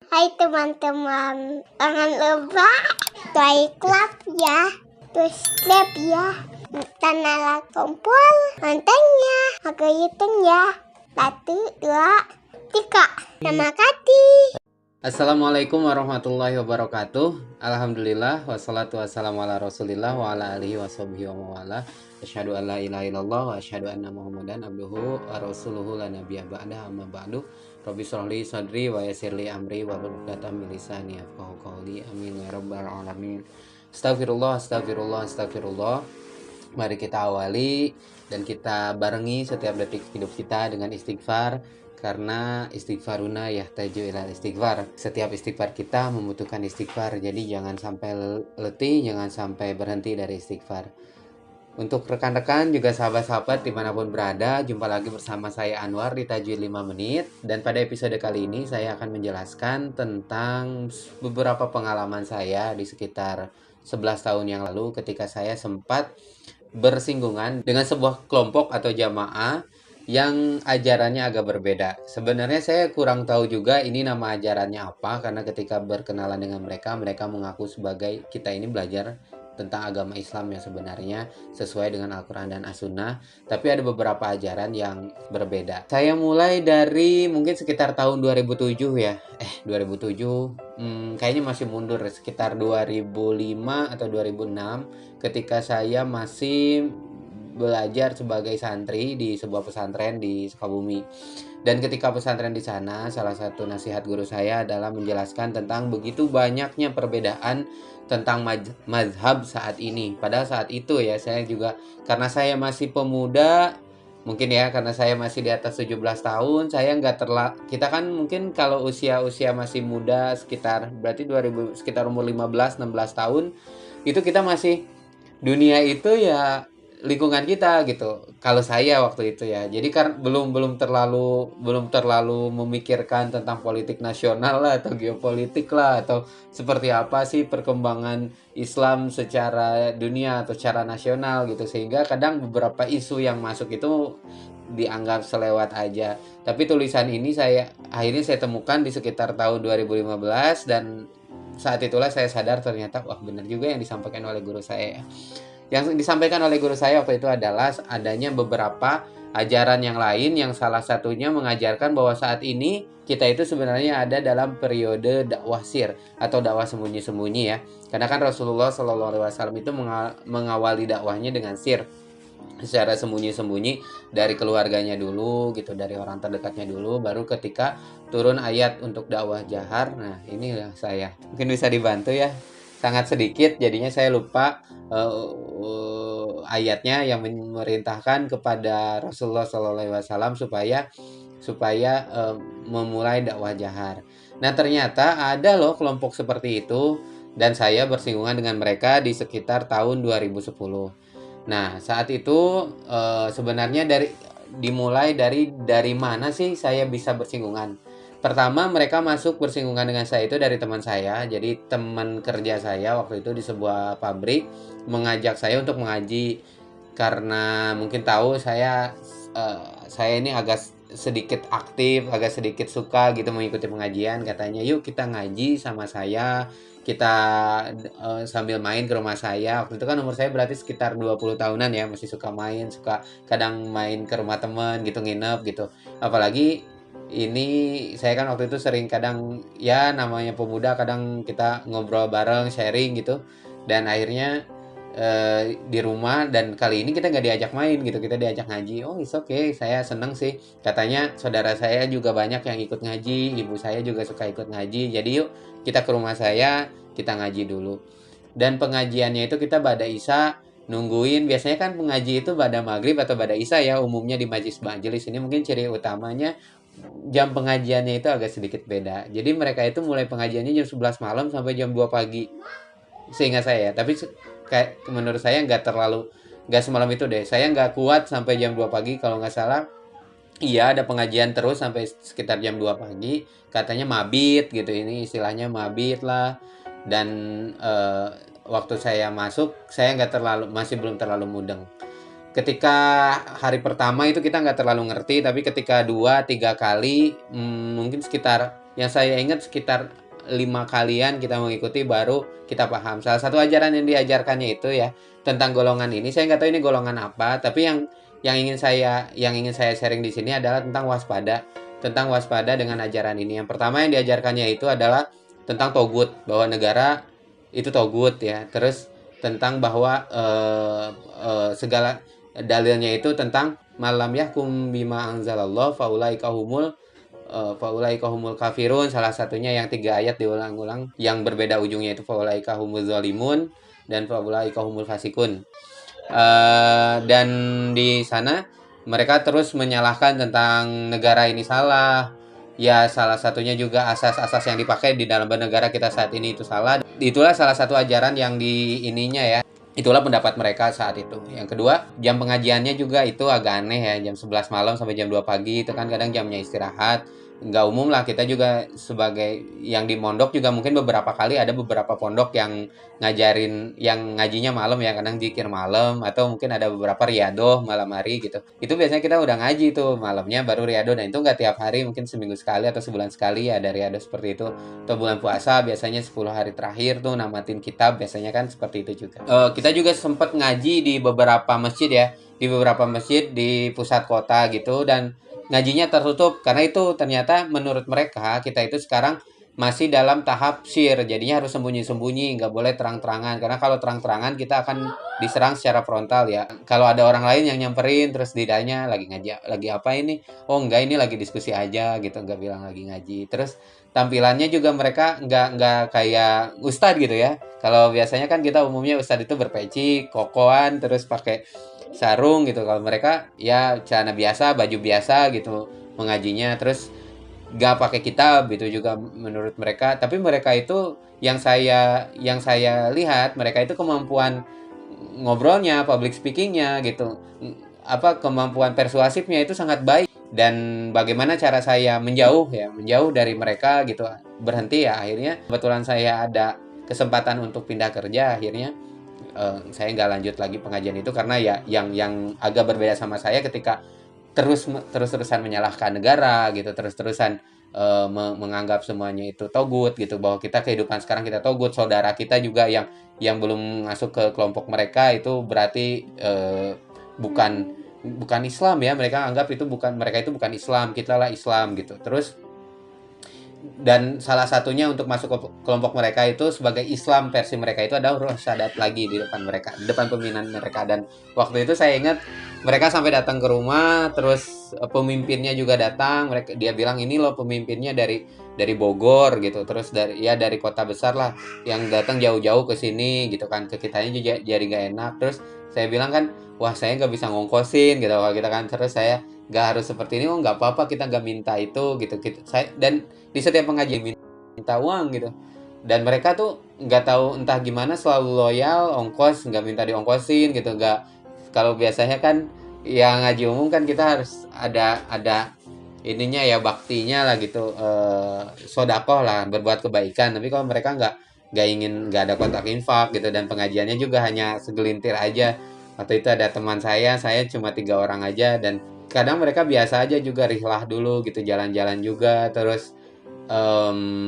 Hai teman-teman, jangan lupa like ya, terus subscribe ya, tanah kumpul, mantannya, agak hitung ya, 1, 2, 3, terima kasih. Assalamualaikum warahmatullahi wabarakatuh. Alhamdulillah wassalatu wassalamu ala Rasulillah wa ala alihi washabihi wa mawala. Asyhadu an la ilaha illallah wa asyhadu anna Muhammadan abduhu wa rasuluhu la nabiyya ba'da amma ba'du. Rabbi shrahli sadri wa yassirli amri wa hlul 'uqdatam min lisani yafqahu qawli. Amin ya rabbal alamin. Astagfirullah, astagfirullah, astagfirullah. Mari kita awali dan kita barengi setiap detik hidup kita dengan istighfar, karena istighfaruna yahtaju ilal istighfar. Setiap istighfar kita membutuhkan istighfar. Jadi jangan sampai letih, jangan sampai berhenti dari istighfar. Untuk rekan-rekan juga sahabat-sahabat dimanapun berada, jumpa lagi bersama saya Anwar di Tajwid 5 menit. Dan pada episode kali ini saya akan menjelaskan tentang beberapa pengalaman saya di sekitar 11 tahun yang lalu ketika saya sempat bersinggungan dengan sebuah kelompok atau jamaah yang ajarannya agak berbeda. Sebenarnya saya kurang tahu juga ini nama ajarannya apa, karena ketika berkenalan dengan mereka, mereka mengaku sebagai kita ini belajar tentang agama Islam yang sebenarnya sesuai dengan Al-Quran dan As-Sunnah, tapi ada beberapa ajaran yang berbeda. Saya mulai dari mungkin sekitar tahun 2007 ya. 2007 kayaknya masih mundur, sekitar 2005 atau 2006 ketika saya masih belajar sebagai santri di sebuah pesantren di Sukabumi. Dan ketika pesantren di sana, salah satu nasihat guru saya adalah menjelaskan tentang begitu banyaknya perbedaan tentang mazhab saat ini. Padahal saat itu ya, saya juga, karena saya masih pemuda, mungkin ya, karena saya masih di atas 17 tahun, saya nggak kita kan mungkin kalau usia masih muda, sekitar berarti sekitar umur 15-16 tahun, itu kita masih, dunia itu ya lingkungan kita gitu. Kalau saya waktu itu ya, jadi kan belum terlalu memikirkan tentang politik nasional lah atau geopolitik lah, atau seperti apa sih perkembangan Islam secara dunia atau secara nasional gitu, sehingga kadang beberapa isu yang masuk itu dianggap selewat aja. Tapi tulisan ini akhirnya saya temukan di sekitar tahun 2015, dan saat itulah saya sadar ternyata wah benar juga yang disampaikan oleh guru saya. Yang disampaikan oleh guru saya waktu itu adalah adanya beberapa ajaran yang lain, yang salah satunya mengajarkan bahwa saat ini kita itu sebenarnya ada dalam periode dakwah sir atau dakwah sembunyi-sembunyi ya. Karena kan Rasulullah SAW itu mengawali dakwahnya dengan sir, secara sembunyi-sembunyi dari keluarganya dulu gitu, dari orang terdekatnya dulu, baru ketika turun ayat untuk dakwah jahar. Nah, inilah saya. Mungkin bisa dibantu ya. Sangat sedikit, jadinya saya lupa ayatnya yang memerintahkan kepada Rasulullah SAW supaya memulai dakwah jahar. Nah, ternyata ada loh kelompok seperti itu, dan saya bersinggungan dengan mereka di sekitar tahun 2010. Nah, saat itu sebenarnya dimulai dari mana sih saya bisa bersinggungan? Pertama, mereka masuk bersinggungan dengan saya itu dari teman saya. Jadi teman kerja saya waktu itu di sebuah pabrik mengajak saya untuk mengaji, karena mungkin tahu saya ini agak sedikit aktif, agak sedikit suka gitu mengikuti pengajian. Katanya, yuk kita ngaji sama saya, kita sambil main ke rumah saya. Waktu itu kan umur saya berarti sekitar 20 tahunan ya, masih suka main, suka kadang main ke rumah teman gitu, nginep gitu. Apalagi ini saya kan waktu itu sering, kadang ya namanya pemuda, kadang kita ngobrol bareng, sharing gitu. Dan akhirnya di rumah, dan kali ini kita nggak diajak main gitu, kita diajak ngaji. Oh, it's okay, saya seneng sih. Katanya saudara saya juga banyak yang ikut ngaji, ibu saya juga suka ikut ngaji, jadi yuk kita ke rumah saya, kita ngaji dulu. Dan pengajiannya itu kita bada isya, nungguin. Biasanya kan pengaji itu bada maghrib atau bada isya ya, umumnya di majelis ini. Mungkin ciri utamanya jam pengajiannya itu agak sedikit beda. Jadi mereka itu mulai pengajiannya jam 11 malam sampai jam 2 pagi, seingat saya. Tapi kayak menurut saya nggak semalam itu deh. Saya nggak kuat sampai jam 2 pagi kalau nggak salah. Iya, ada pengajian terus sampai sekitar jam 2 pagi. Katanya mabit gitu, ini istilahnya mabit lah. Dan waktu saya masuk, saya masih belum terlalu mudeng. Ketika hari pertama itu kita nggak terlalu ngerti, tapi ketika 2-3 kali, mungkin sekitar yang saya ingat sekitar 5 kalian kita mengikuti baru kita paham. Salah satu ajaran yang diajarkannya itu ya tentang golongan ini. Saya nggak tahu ini golongan apa, tapi yang ingin saya sharing di sini adalah tentang waspada dengan ajaran ini. Yang pertama yang diajarkannya itu adalah tentang togut, bahwa negara itu togut ya. Terus tentang bahwa segala dalilnya itu tentang malam yahkum bima anzalallah faulaika humul kafirun. Salah satunya yang 3 ayat diulang-ulang yang berbeda ujungnya itu faulaika humul zalimun dan faulaika humul fasikun. Dan di sana mereka terus menyalahkan tentang negara ini salah. Ya salah satunya juga asas-asas yang dipakai di dalam bernegara kita saat ini itu salah. Itulah salah satu ajaran yang di ininya ya. Itulah pendapat mereka saat itu. Yang kedua, jam pengajiannya juga itu agak aneh ya. Jam 11 malam sampai jam 2 pagi itu kan kadang jamnya istirahat. Nggak umum lah, kita juga sebagai yang di mondok juga mungkin beberapa kali ada beberapa pondok yang ngajarin yang ngajinya malam ya, kadang zikir malam, atau mungkin ada beberapa riadoh malam hari gitu. Itu biasanya kita udah ngaji tuh malamnya baru riadoh, dan itu nggak tiap hari, mungkin seminggu sekali atau sebulan sekali ada riadoh seperti itu. Atau bulan puasa biasanya 10 hari terakhir tuh namatin kitab, biasanya kan seperti itu juga. Kita juga sempat ngaji di beberapa masjid ya, di beberapa masjid di pusat kota gitu, dan ngajinya tertutup karena itu ternyata menurut mereka kita itu sekarang masih dalam tahap syir, jadinya harus sembunyi-sembunyi, nggak boleh terang-terangan, karena kalau terang-terangan kita akan diserang secara frontal ya. Kalau ada orang lain yang nyamperin terus ditanya lagi ngaji, lagi apa ini, oh enggak ini lagi diskusi aja gitu, nggak bilang lagi ngaji. Terus tampilannya juga mereka nggak kayak ustadz gitu ya. Kalau biasanya kan kita umumnya ustadz itu berpeci, kokoan, terus pakai sarung gitu. Kalau mereka ya celana biasa, baju biasa gitu mengajinya, terus gak pakai kitab gitu juga menurut mereka. Tapi mereka itu yang saya lihat, mereka itu kemampuan ngobrolnya, public speakingnya gitu, kemampuan persuasifnya itu sangat baik. Dan bagaimana cara saya menjauh dari mereka gitu, berhenti ya. Akhirnya kebetulan saya ada kesempatan untuk pindah kerja, akhirnya saya nggak lanjut lagi pengajian itu, karena ya yang agak berbeda sama saya ketika terus-terusan menyalahkan negara gitu, terus-terusan menganggap semuanya itu togut gitu, bahwa kita kehidupan sekarang kita togut, saudara kita juga yang belum masuk ke kelompok mereka itu berarti bukan Islam ya, mereka anggap itu mereka itu bukan Islam, kita lah Islam gitu. Terus dan salah satunya untuk masuk ke kelompok mereka itu sebagai Islam versi mereka itu ada roh syahadat lagi di depan mereka, di depan pimpinan mereka. Dan waktu itu saya ingat mereka sampai datang ke rumah, terus pemimpinnya juga datang. Dia bilang ini loh pemimpinnya dari Bogor gitu, terus dari kota besar lah, yang datang jauh-jauh ke sini gitu kan, ke kitanya juga jadi gak enak. Terus saya bilang kan, wah saya nggak bisa ngongkosin gitu kalau kita kan, terus saya nggak harus seperti ini, oh nggak apa-apa kita nggak minta itu gitu, dan di setiap pengajian minta uang gitu, dan mereka tuh nggak tahu entah gimana selalu loyal, ongkos nggak minta diongkosin gitu. Nggak, kalau biasanya kan yang ngaji umum kan kita harus ada ininya ya, baktinya lah gitu, sodakoh lah, berbuat kebaikan. Tapi kalau mereka nggak ada kotak infak gitu, dan pengajiannya juga hanya segelintir aja. Waktu itu ada teman saya cuma 3 orang aja, dan kadang mereka biasa aja juga, rihlah dulu gitu, jalan-jalan juga. Terus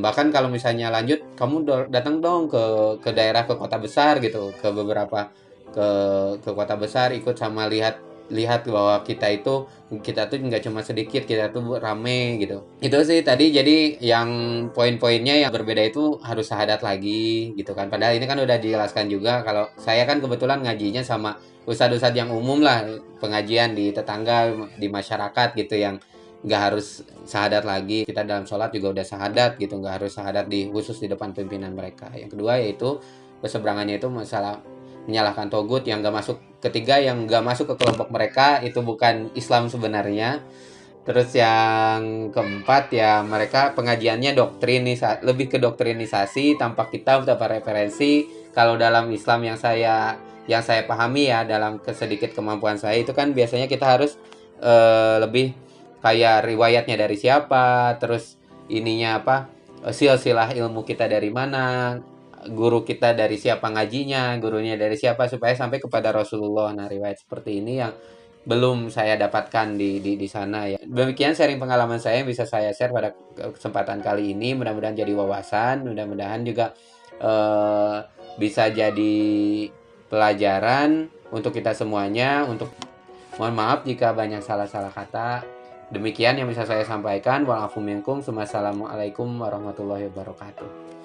bahkan kalau misalnya lanjut, kamu datang dong ke daerah, ke kota besar gitu, ke beberapa ke kota besar, ikut sama lihat bahwa kita tuh nggak cuma sedikit, kita tuh rame gitu. Itu sih tadi, jadi yang poin-poinnya yang berbeda itu harus syahadat lagi gitu kan, padahal ini kan udah dijelaskan juga. Kalau saya kan kebetulan ngajinya sama ustadz-ustadz yang umum lah, pengajian di tetangga, di masyarakat gitu, yang nggak harus syahadat lagi. Kita dalam sholat juga udah syahadat gitu, nggak harus syahadat khusus di depan pimpinan mereka. Yang kedua yaitu berseberangannya itu masalah menyalahkan togut, yang nggak masuk. Ketiga, yang nggak masuk ke kelompok mereka itu bukan Islam sebenarnya. Terus yang keempat ya, mereka pengajiannya lebih ke doktrinisasi tanpa kitab, tanpa referensi. Kalau dalam Islam yang saya pahami ya, dalam sedikit kemampuan saya itu kan biasanya kita harus lebih kayak riwayatnya dari siapa, terus ininya silsilah ilmu kita dari mana, guru kita dari siapa ngajinya, gurunya dari siapa, supaya sampai kepada Rasulullah. Nah, riwayat seperti ini belum saya dapatkan di sana ya. Demikian sharing pengalaman saya yang bisa saya share pada kesempatan kali ini. Mudah-mudahan jadi wawasan, mudah-mudahan juga bisa jadi pelajaran untuk kita semuanya. Untuk mohon maaf jika banyak salah-salah kata. Demikian yang bisa saya sampaikan. Wa'alafu minkum. Wassalamualaikum warahmatullahi wabarakatuh.